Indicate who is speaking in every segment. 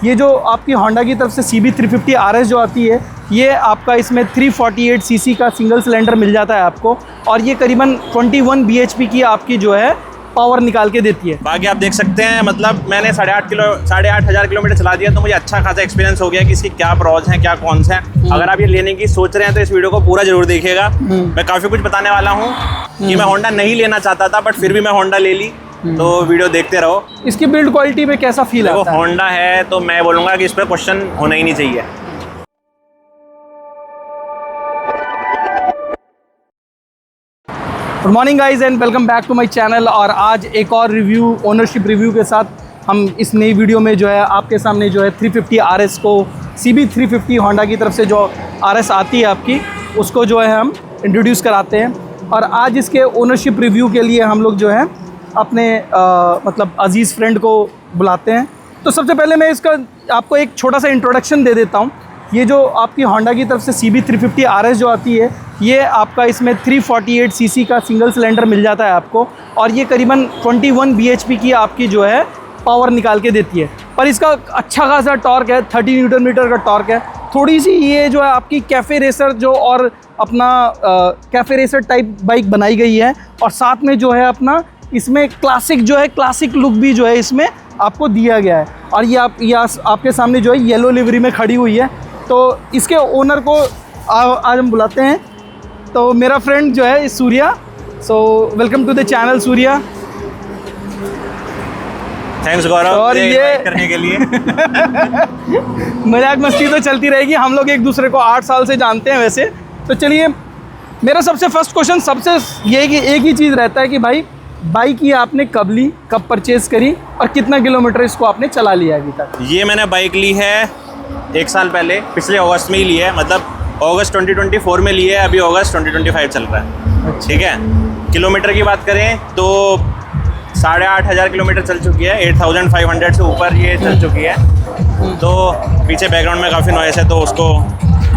Speaker 1: ये जो आपकी होंडा की तरफ से CB350 RS जो आती है, ये आपका इसमें 348 सीसी का सिंगल सिलेंडर मिल जाता है आपको, और ये करीबन 21 bhp की आपकी जो है पावर निकाल के देती है।
Speaker 2: बाकी आप देख सकते हैं, मतलब मैंने 8,500 किलोमीटर चला दिया, तो मुझे अच्छा खासा एक्सपीरियंस हो गया कि इसकी क्या प्रॉज हैं, क्या कौन्स हैं। अगर आप ये लेने की सोच रहे हैं तो इस वीडियो को पूरा जरूर देखिएगा। मैं काफ़ी कुछ बताने वाला हूँ कि मैं होंडा नहीं लेना चाहता था, बट फिर भी मैं होंडा ले ली, तो वीडियो देखते रहो।
Speaker 1: इसकी बिल्ड क्वालिटी में कैसा फील आता है?
Speaker 2: होंडा है तो मैं बोलूँगा कि इस पर क्वेश्चन होना ही नहीं चाहिए।
Speaker 1: Good morning guys and welcome back to my channel. और आज एक और रिव्यू, ओनरशिप रिव्यू के साथ हम इस नई वीडियो में जो है आपके सामने जो है 350 RS को, CB350 होंडा की तरफ से जो RS आती है आपकी, उसको जो है हम इंट्रोड्यूस कराते हैं। और आज इसके ओनरशिप रिव्यू के लिए हम लोग जो है अपने मतलब अजीज़ फ्रेंड को बुलाते हैं। तो सबसे पहले मैं इसका आपको एक छोटा सा इंट्रोडक्शन दे देता हूँ। ये जो आपकी होंडा की तरफ से CB350 RS जो आती है, ये आपका इसमें 348 सीसी का सिंगल सिलेंडर मिल जाता है आपको, और ये करीबन 21 bhp की आपकी जो है पावर निकाल के देती है। पर इसका अच्छा खासा टॉर्क है, 30 न्यूटन मीटर का टॉर्क है। थोड़ी सी ये जो है आपकी कैफ़े रेसर जो और अपना कैफ़े रेसर टाइप बाइक बनाई गई है, और साथ में जो है अपना इसमें क्लासिक जो है, क्लासिक लुक भी जो है इसमें आपको दिया गया है। और ये आपके सामने जो है येलो लिवरी में खड़ी हुई है। तो इसके ओनर को आज हम बुलाते हैं। तो मेरा फ्रेंड जो है Surya, so welcome to the channel Surya.
Speaker 2: Thanks Gaurav
Speaker 1: और ये
Speaker 2: करने के लिए।
Speaker 1: मजाक मस्ती तो चलती रहेगी, हम लोग एक दूसरे को 8 साल से जानते हैं वैसे। तो चलिए, मेरा सबसे फर्स्ट क्वेश्चन सबसे ये कि एक ही चीज़ रहता है कि भाई बाइक ये आपने कब ली, कब परचेज़ करी, और कितना किलोमीटर इसको आपने चला लिया अभी तक?
Speaker 2: ये मैंने बाइक ली है 1 साल पहले, पिछले अगस्त में ही ली है, मतलब अगस्त 2024 में ली है, अभी अगस्त 2025 चल रहा है। ठीक है, किलोमीटर की बात करें तो 8,500 किलोमीटर चल चुकी है, 8,500 से ऊपर ये चल चुकी है। तो पीछे बैकग्राउंड में काफ़ी नॉइस है, तो उसको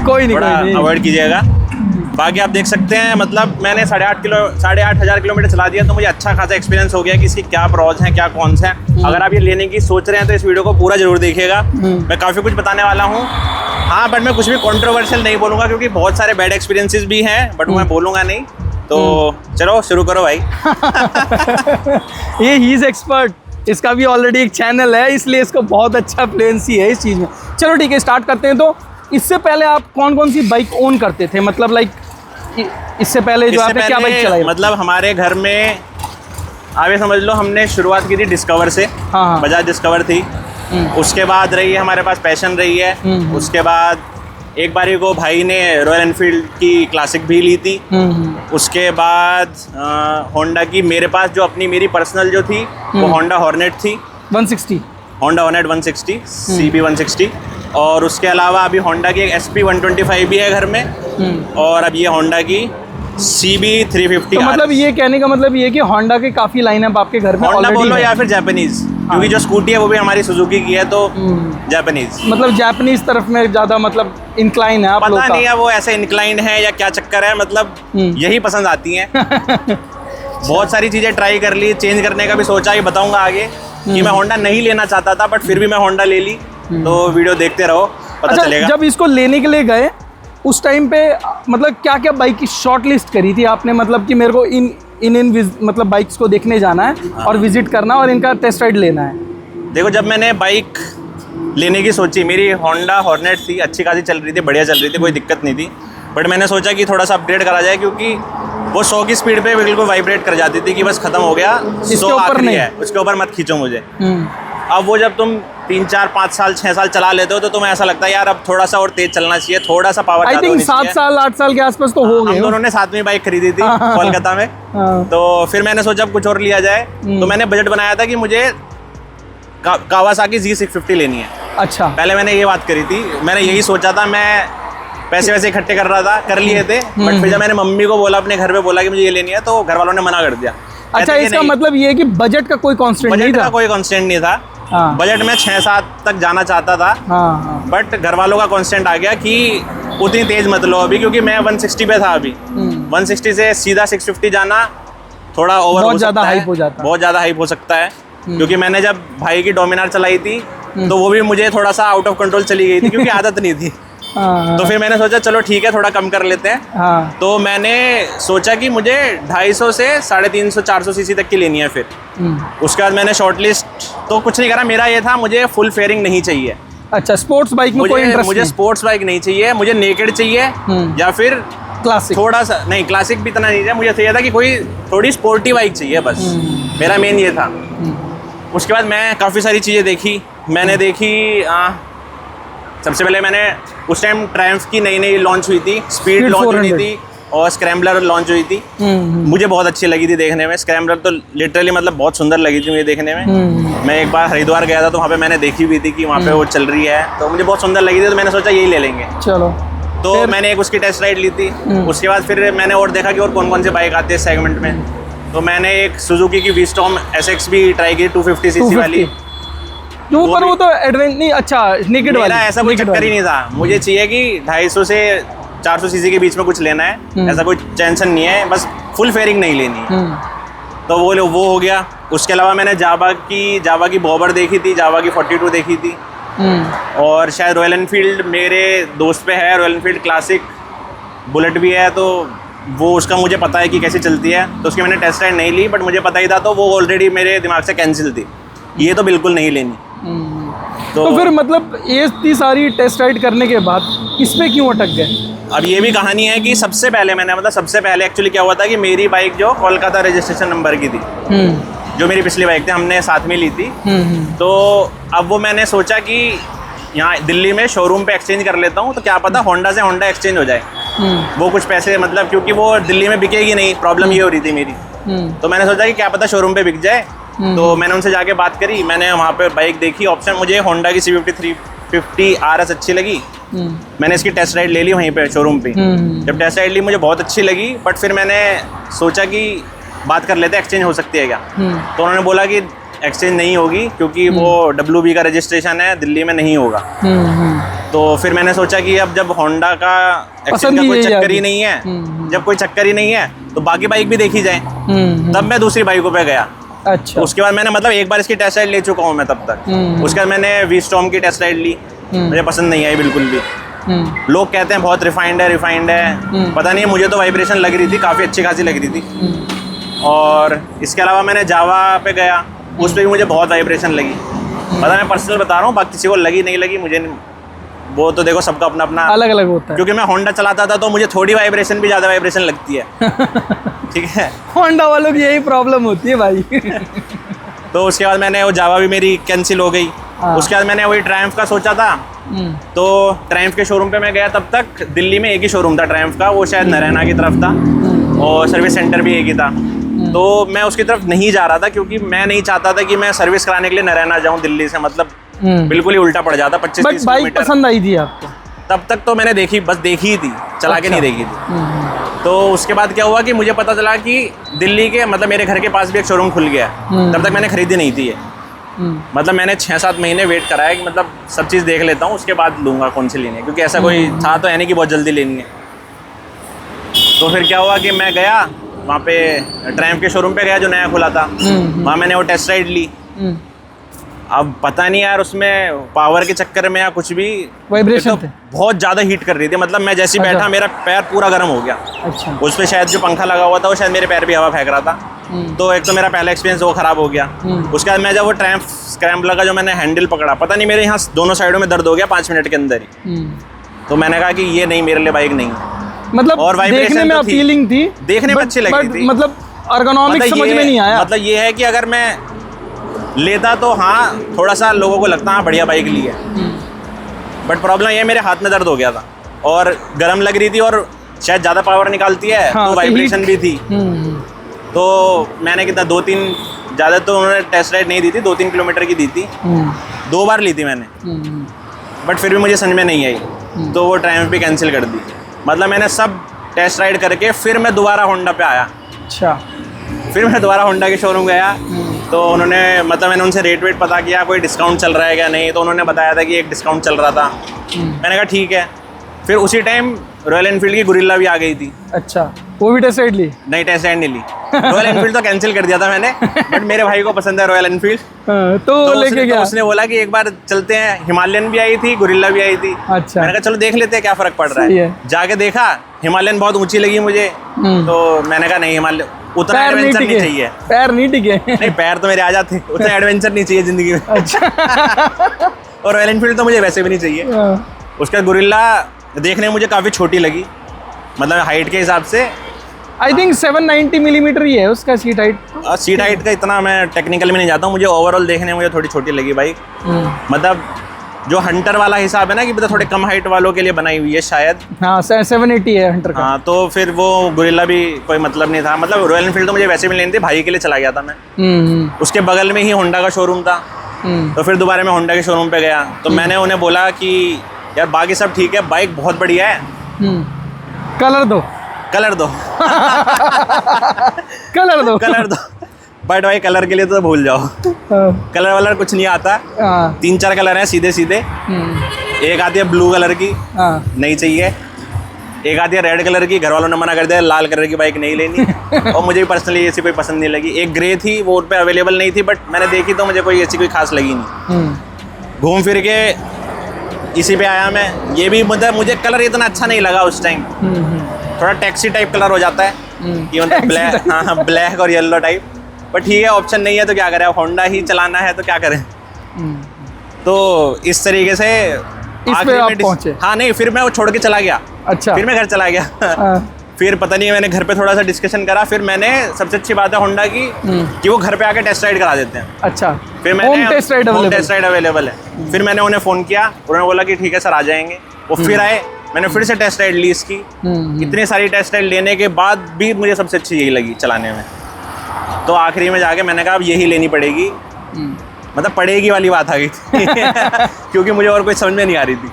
Speaker 1: कोई
Speaker 2: थोड़ा अवॉइड कीजिएगा। बाकी आप देख सकते हैं, मतलब मैंने 8,500 किलोमीटर चला दिया, तो मुझे अच्छा खासा एक्सपीरियंस हो गया कि इसकी क्या प्रॉज हैं, क्या कौन्स हैं। अगर आप ये लेने की सोच रहे हैं तो इस वीडियो को पूरा जरूर देखिएगा। मैं काफ़ी कुछ बताने वाला हूँ। हाँ, बट मैं कुछ भी कंट्रोवर्शियल नहीं बोलूँगा, क्योंकि बहुत सारे बैड एक्सपीरियंसेस भी हैं, बट मैं बोलूँगा नहीं। तो चलो शुरू करो भाई।
Speaker 1: ये ही इज़ एक्सपर्ट, इसका भी ऑलरेडी एक चैनल है, इसलिए इसको बहुत अच्छा फ्लुएंसी है इस चीज़ में। चलो ठीक है, स्टार्ट करते हैं। तो इससे पहले आप कौन कौन सी बाइक ओन करते थे? मतलब लाइक इससे पहले जो आपने क्या बाइक चलाई?
Speaker 2: मतलब हमारे घर में आप ये समझ लो, हमने शुरुआत की थी डिस्कवर से।
Speaker 1: हाँ।
Speaker 2: बजाज डिस्कवर थी। उसके बाद रही है हमारे पास पैशन रही है। उसके बाद एक बारी को भाई ने रॉयल एनफील्ड की क्लासिक भी ली थी। उसके बाद होंडा की मेरे पास जो अपनी मेरी पर्सनल जो थी वो होंडा हॉर्नेट थी
Speaker 1: 160,
Speaker 2: होंडा हॉर्नेट 160 CB 160। और उसके अलावा अभी होंडा की एक SP 125 भी है घर में, और अब ये होंडा की CB 350।
Speaker 1: तो मतलब ये कहने का मतलब ये कि होंडा के काफ़ी लाइनअप आपके घर में
Speaker 2: होंडा
Speaker 1: ऑलरेडी
Speaker 2: बोलो
Speaker 1: है।
Speaker 2: या फिर जापानीज, क्योंकि जो स्कूटी है वो भी हमारी सुजुकी की है, तो जापानीज।
Speaker 1: मतलब जापानीज तरफ में ज़्यादा मतलब इंक्लाइन है आप लोग
Speaker 2: पता
Speaker 1: का?
Speaker 2: नहीं है वो ऐसे इंक्लाइन है या क्या चक्कर है, मतलब यही पसंद आती हैं। बहुत सारी चीज़ें ट्राई कर ली, चेंज करने का भी सोचा, ये बताऊंगा आगे कि मैं होंडा नहीं लेना चाहता था, बट फिर भी मैं होंडा ले ली। तो वीडियो देखते रहो, पता चलेगा।
Speaker 1: जब इसको लेने के लिए गए उस टाइम पे मतलब क्या क्या बाइक की शॉर्ट लिस्ट करी थी आपने? मतलब कि मेरे को मतलब बाइक्स को देखने जाना है और विजिट करना और इनका टेस्ट राइड लेना है।
Speaker 2: देखो, जब मैंने बाइक लेने की सोची, मेरी होंडा हॉर्नेट थी, अच्छी खासी चल रही थी, बढ़िया चल रही थी, कोई दिक्कत नहीं थी। बट मैंने सोचा कि थोड़ा सा अपग्रेड करा जाए, क्योंकि वो 100 की स्पीड पे बिल्कुल वाइब्रेट कर जाती थी कि बस खत्म हो गया, 100 आखिरी है, उसके ऊपर मत खींचो मुझे। अब वो जब तुम 3, 4, 5 साल 6 साल चला लेते हो तो तुम्हें ऐसा लगता है यार अब थोड़ा सा और तेज चलना चाहिए, थोड़ा सा पावर
Speaker 1: आई थिंक 7 साल 8 साल के आसपास तो हो गए।
Speaker 2: हम दोनों ने साथ में बाइक खरीदी थी कोलकाता में। तो फिर मैंने सोचा अब कुछ और लिया जाए, तो मैंने बजट बनाया था कि मुझे कावासाकी Z650 लेनी है।
Speaker 1: अच्छा,
Speaker 2: पहले मैंने ये बात करी थी, मैंने यही सोचा था, मैं पैसे वैसे इकट्ठे कर रहा था, कर लिए थे। बट फिर जब मैंने मम्मी को बोला, अपने घर पे बोला कि मुझे ये लेनी है, तो घर वालों ने मना कर दिया।
Speaker 1: अच्छा, इसका मतलब ये है कि बजट का कोई कांस्टेंट नहीं था?
Speaker 2: बजट का कोई कांस्टेंट नहीं था। बजट में 6-7 तक जाना चाहता था। बट घर वालों का कांस्टेंट आ गया कि उतनी तेज मत लो अभी, क्योंकि मैं 160 पे था अभी। 160 से सीधा 650 जाना थोड़ा ओवर,
Speaker 1: बहुत ज़्यादा हाइप हो जाता है,
Speaker 2: बहुत ज़्यादा हाइप हो सकता है। क्योंकि मैंने जब भाई की डोमिनार चलाई थी तो वो भी मुझे थोड़ा सा आउट ऑफ कंट्रोल चली गई थी क्योंकि आदत नहीं थी।
Speaker 1: हाँ
Speaker 2: तो फिर मैंने सोचा चलो ठीक है, थोड़ा कम कर लेते हैं।
Speaker 1: हाँ।
Speaker 2: तो मैंने सोचा कि मुझे 250 से 350 400 सीसी तक की लेनी है। फिर उसके बाद मैंने शॉर्ट लिस्ट तो कुछ नहीं करा, मेरा ये था मुझे फुल फेयरिंग नहीं चाहिए।
Speaker 1: अच्छा, स्पोर्ट्स बाइक में कोई इंटरेस्ट
Speaker 2: मुझे
Speaker 1: नहीं?
Speaker 2: स्पोर्ट्स बाइक नहीं चाहिए, मुझे नेकेड चाहिए या फिर
Speaker 1: क्लासिक?
Speaker 2: थोड़ा सा नहीं, क्लासिक भी इतना नहीं चाहिए, मुझे चाहिए था कि कोई थोड़ी स्पोर्टी बाइक चाहिए, बस मेरा मेन ये था। उसके बाद मैं काफ़ी सारी चीज़ें देखी। मैंने देखी सबसे पहले मैंने उस टाइम ट्रायम्फ की नई नई लॉन्च हुई थी, स्पीड लॉन्च हुई थी और स्क्रैम्बलर लॉन्च हुई थी। मुझे बहुत अच्छी लगी थी देखने में। स्क्रैम्बलर तो लिटरली मतलब बहुत सुंदर लगी थी मुझे देखने में। मैं एक बार हरिद्वार गया था तो वहाँ पे मैंने देखी हुई थी कि वहाँ पे वो चल रही है, तो मुझे बहुत सुंदर लगी थी, तो मैंने सोचा यही ले लेंगे।
Speaker 1: चलो,
Speaker 2: तो मैंने एक उसकी टेस्ट राइड ली थी। उसके बाद फिर मैंने और देखा कि और कौन कौन से बाइक आते हैं सेगमेंट में। तो मैंने एक सुजुकी की वीस्टॉर्म SX भी ट्राई की, 250 सीसी वाली।
Speaker 1: जो ऊपर वो तो एडवेंस नहीं, अच्छा नेकेड वाला,
Speaker 2: ऐसा कोई चक्कर ही नहीं था। मुझे चाहिए कि 250 से 400 सीसी के बीच में कुछ लेना है, ऐसा कोई टेंशन नहीं है, बस फुल फेयरिंग नहीं लेनी है। तो वो हो गया। उसके अलावा मैंने जावा की बॉबर देखी थी, जावा की 42 देखी थी, और शायद रॉयल एनफील्ड मेरे दोस्त पे है, रॉयल एनफील्ड क्लासिक बुलेट भी है, तो वो उसका मुझे पता है कि कैसे चलती है। तो उसकी मैंने टेस्ट राइड नहीं ली, बट मुझे पता ही था, तो वो ऑलरेडी मेरे दिमाग से कैंसिल थी, ये तो बिल्कुल नहीं लेनी।
Speaker 1: तो फिर मतलब ये इतनी सारी टेस्ट राइड करने के बाद इस पे क्यों अटक गए?
Speaker 2: अब ये भी कहानी है कि सबसे पहले एक्चुअली क्या हुआ था कि मेरी बाइक जो कोलकाता रजिस्ट्रेशन नंबर की थी, जो मेरी पिछली बाइक थी, हमने साथ में ली थी। तो अब वो मैंने सोचा कि यहाँ दिल्ली में शोरूम पे एक्सचेंज कर लेता हूँ, तो क्या पता होंडा से होंडा एक्सचेंज हो जाए। वो कुछ पैसे मतलब, क्योंकि वो दिल्ली में बिकेगी नहीं, प्रॉब्लम ये हो रही थी मेरी। तो मैंने सोचा कि क्या पता शोरूम पे बिक जाए। तो मैंने उनसे जाके बात करी, मैंने वहाँ पे बाइक देखी ऑप्शन, मुझे होंडा की C50 350 RS अच्छी लगी। मैंने इसकी टेस्ट राइड ले ली वहीं पे शोरूम पे। जब टेस्ट राइड ली मुझे बहुत अच्छी लगी, बट फिर मैंने सोचा कि बात कर लेते, एक्सचेंज हो सकती है क्या। तो उन्होंने बोला कि एक्सचेंज नहीं होगी क्योंकि वो WB का रजिस्ट्रेशन है, दिल्ली में नहीं होगा। तो फिर मैंने सोचा कि अब जब होंडा का एक्सचेंज का कोई चक्कर ही नहीं है, जब कोई चक्कर ही नहीं है तो बाकी बाइक भी देखी जाए। तब मैं दूसरी बाइकों पे गया।
Speaker 1: अच्छा।
Speaker 2: उसके बाद मैंने मतलब एक बार इसकी टेस्ट राइड ले चुका हूँ मैं तब तक। उसके बाद मैंने वीस्टॉर्म की टेस्ट राइड ली, मुझे पसंद नहीं आई बिल्कुल भी। लोग कहते हैं बहुत रिफाइंड है, पता नहीं, मुझे तो वाइब्रेशन लग रही थी, काफ़ी अच्छी खासी लग रही थी। और इसके अलावा मैंने जावा पे गया, उस पर भी मुझे बहुत वाइब्रेशन लगी। पता मैं पर्सनल बता रहा हूँ, बाकी किसी को लगी नहीं लगी मुझे नहीं, वो तो देखो सबका अपना अपना
Speaker 1: अलग अलग होता है।
Speaker 2: क्योंकि मैं होंडा चलाता था तो मुझे थोड़ी वाइब्रेशन भी ज़्यादा वाइब्रेशन लगती है। ठीक है,
Speaker 1: होंडा वालों की यही प्रॉब्लम होती है भाई।
Speaker 2: तो उसके बाद मैंने वो जावा भी मेरी कैंसिल हो गई। उसके बाद मैंने वही ट्रायम्फ का सोचा था, तो ट्रायम्फ के शोरूम पे मैं गया। तब तक दिल्ली में एक ही शोरूम था ट्रायम्फ का, वो शायद नारायणा की तरफ था, और सर्विस सेंटर भी एक ही था। तो मैं उसकी तरफ नहीं जा रहा था क्योंकि मैं नहीं चाहता था कि मैं सर्विस कराने के लिए नारायणा जाऊँ दिल्ली से, मतलब बिल्कुल ही उल्टा पड़ जाता 25-30 किलोमीटर।
Speaker 1: बाइक पसंद आई थी आपको?
Speaker 2: तब तक तो मैंने देखी, बस देखी ही थी, चला के नहीं देखी थी। तो उसके बाद क्या हुआ कि मुझे पता चला कि दिल्ली के मतलब मेरे घर के पास भी एक शोरूम खुल गया। तब तक मैंने खरीदी नहीं थी ये। मतलब मैंने 6-7 महीने वेट करा है कि मतलब सब चीज़ देख लेता हूँ, उसके बाद लूँगा कौन सी लेनी है, क्योंकि ऐसा कोई था तो है नहीं कि बहुत जल्दी लेनी है। तो फिर क्या हुआ कि मैं गया वहाँ पे ट्रायम्फ के शोरूम पे गया जो नया खुला था, वहाँ मैंने वो टेस्ट राइड ली। अब पता नहीं यार उसमें पावर के चक्कर में या कुछ भी
Speaker 1: वाइब्रेशन
Speaker 2: तो बहुत ज़्यादा हीट कर रही थी। मतलब मैं जैसे ही बैठा मेरा पैर पूरा गर्म हो गया।
Speaker 1: अच्छा।
Speaker 2: उस पर शायद जो पंखा लगा हुआ था वो शायद मेरे पैर भी हवा फेंक रहा था। तो एक तो मेरा पहला एक्सपीरियंस वो ख़राब हो गया। उसके बाद मैं जब वो ट्रायम्फ स्क्रैम्बलर का जो मैंने हैंडल पकड़ा, पता नहीं मेरे यहाँ दोनों साइडों में दर्द हो गया 5 मिनट के अंदर ही। तो मैंने कहा कि ये नहीं, मेरे लिए बाइक नहीं।
Speaker 1: मतलब
Speaker 2: और
Speaker 1: देखने में अपीलिंग थी,
Speaker 2: देखने में अच्छी लगी थी,
Speaker 1: मतलब ergonomics समझ में नहीं आया।
Speaker 2: मतलब ये है कि अगर मैं लेता तो हाँ थोड़ा सा लोगों को लगता हाँ बढ़िया बाइक ली है, बट प्रॉब्लम ये मेरे हाथ में दर्द हो गया था और गर्म लग रही थी और शायद ज़्यादा पावर निकालती है।
Speaker 1: हाँ,
Speaker 2: तो वाइब्रेशन भी थी। तो मैंने कितना 2-3 ज़्यादा तो उन्होंने टेस्ट राइड नहीं दी थी, 2-3 किलोमीटर की दी थी। 2 बार ली थी मैंने, बट फिर भी मुझे समझ में नहीं आई, तो वो ट्रायम्फ भी कैंसिल कर दी। मतलब मैंने सब टेस्ट राइड करके फिर मैं दोबारा होंडा पे आया।
Speaker 1: अच्छा।
Speaker 2: फिर मैं दोबारा होंडा के शोरूम गया, तो उन्होंने मतलब मैंने उनसे रेट वेट पता किया कोई डिस्काउंट चल रहा है क्या नहीं, तो उन्होंने बताया था कि एक डिस्काउंट चल रहा था। मैंने कहा ठीक है। फिर उसी टाइम रॉयल एनफील्ड की गुरिल्ला भी आ गई थी।
Speaker 1: अच्छा, वो भी टेस्ट राइड ली?
Speaker 2: नहीं, टेस्ट राइड नहीं ली। रॉयल एनफील्ड तो कैंसिल कर दिया था मैंने, बट मेरे भाई को पसंद है रॉयल एनफील्ड,
Speaker 1: तो लेके गया।
Speaker 2: उसने बोला कि एक बार चलते हैं। हिमालयन भी आई थी, गुरिल्ला भी आई थी।
Speaker 1: अच्छा,
Speaker 2: मैंने कहा चलो देख लेते हैं क्या फर्क पड़ रहा
Speaker 1: सही
Speaker 2: है। जाके देखा, हिमालयन बहुत ऊंची लगी मुझे, तो मैंने कहा नहीं, हिमालय उतना एडवेंचर नहीं चाहिए।
Speaker 1: पैर नहीं टिके?
Speaker 2: नहीं, पैर तो मेरे आ जाते, उतना एडवेंचर नहीं चाहिए जिंदगी में।
Speaker 1: अच्छा।
Speaker 2: और रॉयल एनफील्ड तो मुझे वैसे भी नहीं चाहिए। उसका गुरिल्ला देखने में मुझे काफ़ी छोटी लगी, मतलब हाइट के हिसाब से।
Speaker 1: आई थिंक 790 मिलीमीटर ही है उसका सीट हाइट।
Speaker 2: सीट हाइट का इतना मैं टेक्निकल में नहीं जाता हूँ, मुझे ओवरऑल देखने में मुझे थोड़ी छोटी लगी बाइक। मतलब जो हंटर वाला हिसाब है ना कि मतलब थोड़े कम हाइट वालों के लिए बनाई हुई है शायद।
Speaker 1: हाँ, 780 है हंटर का।
Speaker 2: हाँ, तो फिर वो गुरिल्ला भी कोई मतलब नहीं था। मतलब रॉयल एनफील्ड तो मुझे वैसे भी लेनी थी, भाई के लिए चला गया था मैं। उसके बगल में ही होंडा का शोरूम था, तो फिर दोबारा मैं होंडा के शोरूम पे गया, तो मैंने उन्हें बोला कि यार बाकी सब ठीक है, बाइक बहुत बढ़िया है,
Speaker 1: कलर दो।
Speaker 2: कलर दो।
Speaker 1: कलर दो।
Speaker 2: कलर दो। बट भाई कलर के लिए तो भूल जाओ, कलर वलर कुछ नहीं आता। 3-4 कलर हैं सीधे सीधे। एक आती है ब्लू कलर की, नहीं चाहिए। एक आती है रेड कलर की, घर वालों ने मना कर दिया लाल कलर की बाइक नहीं लेनी। और मुझे भी पर्सनली ऐसी कोई पसंद नहीं लगी। एक ग्रे थी, वो उन पे अवेलेबल नहीं थी, बट मैंने देखी तो मुझे कोई ऐसी कोई खास लगी नहीं। घूम फिर के इसी पे आया मैं। ये भी मतलब मुझे कलर इतना अच्छा नहीं लगा उस टाइम, थोड़ा टैक्सी टाइप कलर हो जाता है कि मतलब ब्लैक, हाँ ब्लैक और येलो टाइप। बट ठीक है, ऑप्शन नहीं है तो क्या करें, होंडा ही चलाना है तो क्या करें। तो इस तरीके से
Speaker 1: आखिरी में पहुंचे।
Speaker 2: हाँ, नहीं फिर मैं वो छोड़ के चला गया।
Speaker 1: अच्छा,
Speaker 2: फिर मैं घर चला गया। फिर पता नहीं, मैंने घर पे थोड़ा सा डिस्कशन करा, फिर मैंने सबसे अच्छी बात है होंडा की कि वो घर पे आके टेस्ट राइड करा देते हैं।
Speaker 1: अच्छा,
Speaker 2: फिर मैंने
Speaker 1: होम टेस्ट राइड
Speaker 2: अवेलेबल है। फिर मैंने उन्हें फ़ोन किया, उन्होंने बोला कि ठीक है सर आ जाएंगे। वो फिर आए, मैंने फिर से टेस्ट राइड ली इसकी। इतनी सारी टेस्ट राइड लेने के बाद भी मुझे सबसे अच्छी यही लगी चलाने में। तो आखिरी में जाके मैंने कहा अब यही लेनी पड़ेगी, मतलब पड़ेगी वाली बात आ गई थी। क्योंकि मुझे और कोई समझ में नहीं आ रही थी।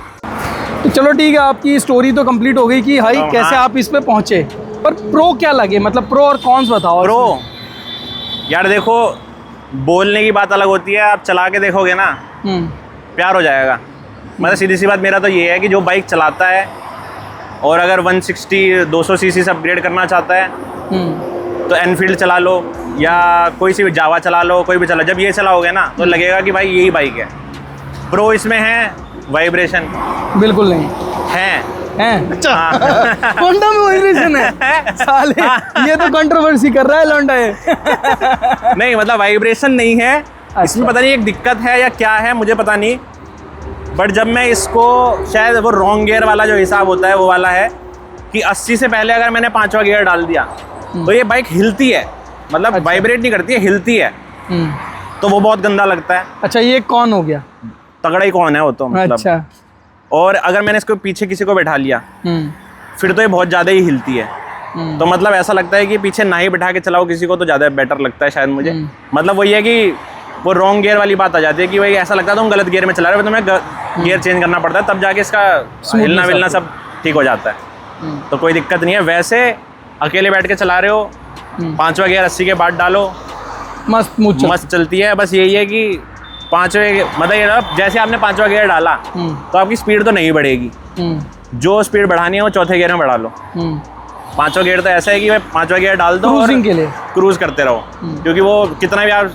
Speaker 1: तो चलो ठीक है, आपकी स्टोरी तो कंप्लीट हो गई कि भाई
Speaker 2: तो
Speaker 1: कैसे आप इस पे पहुंचे, पर प्रो क्या लगे, मतलब प्रो और कॉन्स बताओ।
Speaker 2: प्रो यार देखो, बोलने की बात अलग होती है, आप चला के देखोगे ना प्यार हो जाएगा। मतलब सीधी सी बात मेरा तो ये है कि जो बाइक चलाता है और अगर 160-200 सीसी से अपग्रेड करना चाहता है तो एनफील्ड चला लो या कोई सी भी जावा चला लो, कोई भी चला। जब ये चलाओगे ना तो लगेगा कि भाई यही बाइक है। प्रो इसमें है वाइब्रेशन
Speaker 1: बिल्कुल नहीं
Speaker 2: है।
Speaker 1: अच्छा, होंडा में वाइब्रेशन है साले, ये तो कंट्रोवर्सी कर रहा है लौंडा ये।
Speaker 2: नहीं मतलब वाइब्रेशन नहीं है इसमें, पता नहीं एक दिक्कत है या क्या है, मुझे पता नहीं। बट जब मैं इसको, शायद वो रॉन्ग गियर वाला जो हिसाब होता है वो वाला है कि 80 से पहले अगर मैंने 5वां गियर डाल दिया तो ये बाइक हिलती है, मतलब वाइब्रेट नहीं करती है, हिलती है। तो वो बहुत गंदा लगता है।
Speaker 1: अच्छा, ये कौन हो गया?
Speaker 2: तगड़ा ही कौन है वो तो मतलब।
Speaker 1: अच्छा।
Speaker 2: और अगर मैंने इसको पीछे किसी को बैठा लिया फिर तो ये बहुत ज़्यादा ही हिलती है। तो मतलब ऐसा लगता है कि पीछे ना ही बैठा के चलाओ किसी को तो ज़्यादा बेटर लगता है शायद मुझे। मतलब वही है कि वो रॉन्ग गियर वाली बात आ जाती है कि भाई ऐसा लगता है तुम गलत गियर में चला रहे हो, तो मैं गियर चेंज करना पड़ता है, तब जाके इसका हिलना विलना सब ठीक हो जाता है। तो कोई दिक्कत नहीं है। वैसे अकेले बैठ के चला रहे हो, 5वां गियर 80 के बाद डालो, मस्त चलती है। बस यही है कि 5वें, मतलब ये जैसे आपने 5वां गियर डाला तो आपकी स्पीड तो नहीं बढ़ेगी। जो स्पीड बढ़ानी है वो 4थे गियर में बढ़ा लो। 5वां गियर तो ऐसा है कि 5वां गियर डाल दो और
Speaker 1: के लिए
Speaker 2: क्रूज करते रहो, क्योंकि वो कितना भी आप